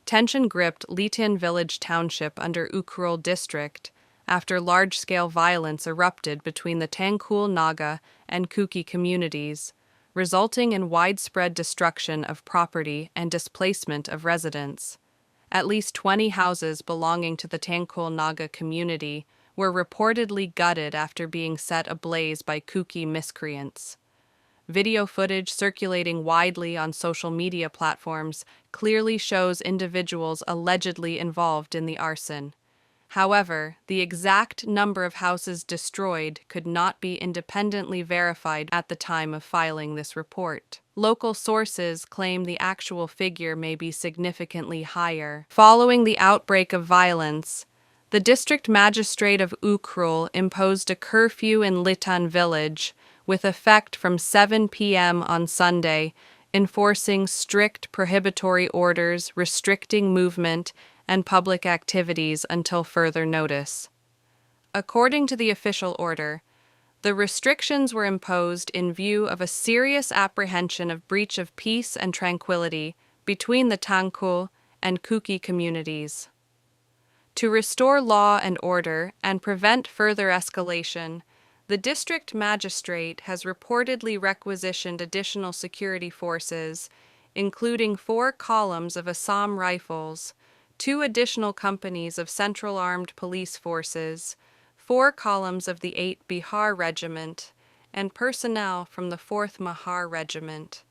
Tension gripped Litan village township under Ukhrul district after large-scale violence erupted between the Tangkhul Naga and Kuki communities, resulting in widespread destruction of property and displacement of residents. At least 20 houses belonging to the Tangkhul Naga community were reportedly gutted after being set ablaze by Kuki miscreants. Video footage circulating widely on social media platforms clearly shows individuals allegedly involved in the arson. However, the exact number of houses destroyed could not be independently verified at the time of filing this report. Local sources claim the actual figure may be significantly higher. Following the outbreak of violence, the district magistrate of Ukhrul imposed a curfew in Litan village, with effect from 7 p.m. on Sunday, enforcing strict prohibitory orders restricting movement and public activities until further notice. According to the official order, the restrictions were imposed in view of a serious apprehension of breach of peace and tranquility between the Tangkhul and Kuki communities. To restore law and order and prevent further escalation, the district magistrate has reportedly requisitioned additional security forces, including 4 columns of Assam rifles, 2 additional companies of Central Armed Police Forces, 4 columns of the 8th Bihar Regiment, and personnel from the 4th Mahar Regiment.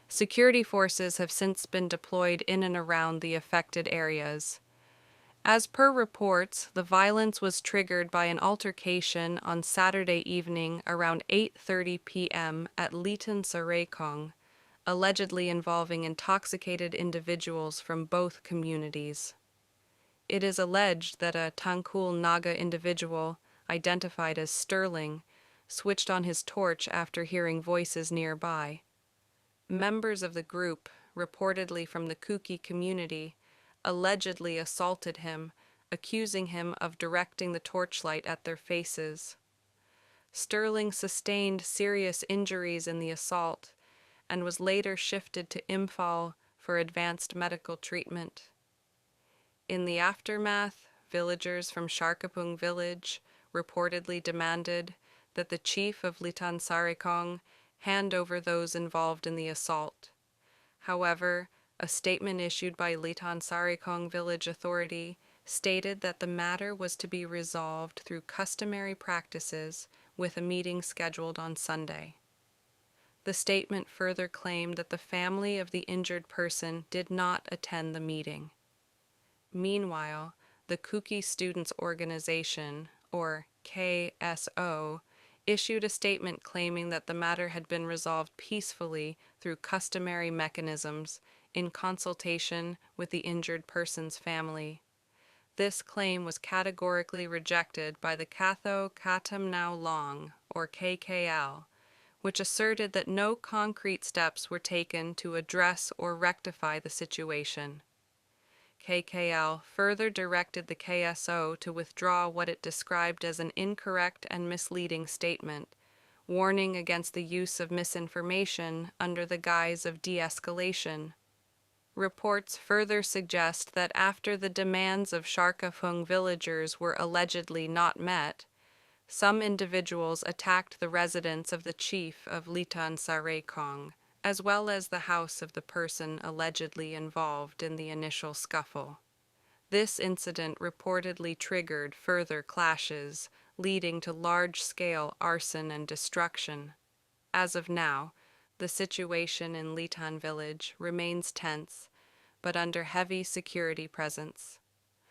Security forces have since been deployed in and around the affected areas. As per reports, the violence was triggered by an altercation on Saturday evening around 8:30 p.m. at Litan Saikorali, allegedly involving intoxicated individuals from both communities. It is alleged that a Tangkhul Naga individual, identified as Sterling, switched on his torch after hearing voices nearby. Members of the group, reportedly from the Kuki community, allegedly assaulted him, accusing him of directing the torchlight at their faces. Sterling sustained serious injuries in the assault and was later shifted to Imphal for advanced medical treatment. In the aftermath, villagers from Sharkapung village reportedly demanded that the chief of Litan Saikorali hand over those involved in the assault. However, a statement issued by Litan Saikorali village authority stated that the matter was to be resolved through customary practices with a meeting scheduled on Sunday. The statement further claimed that the family of the injured person did not attend the meeting. Meanwhile, the Kuki Students' Organization, or KSO, issued a statement claiming that the matter had been resolved peacefully through customary mechanisms in consultation with the injured person's family. This claim was categorically rejected by the Katomtheilak Long, or KKL, which asserted that no concrete steps were taken to address or rectify the situation. KKL further directed the KSO to withdraw what it described as an incorrect and misleading statement, warning against the use of misinformation under the guise of de-escalation. Reports further suggest that after the demands of Sharkapung villagers were allegedly not met, some individuals attacked the residence of the chief of Litan Saikorali, as well as the house of the person allegedly involved in the initial scuffle. This incident reportedly triggered further clashes, leading to large-scale arson and destruction. As of now, the situation in Litan village remains tense, but under heavy security presence.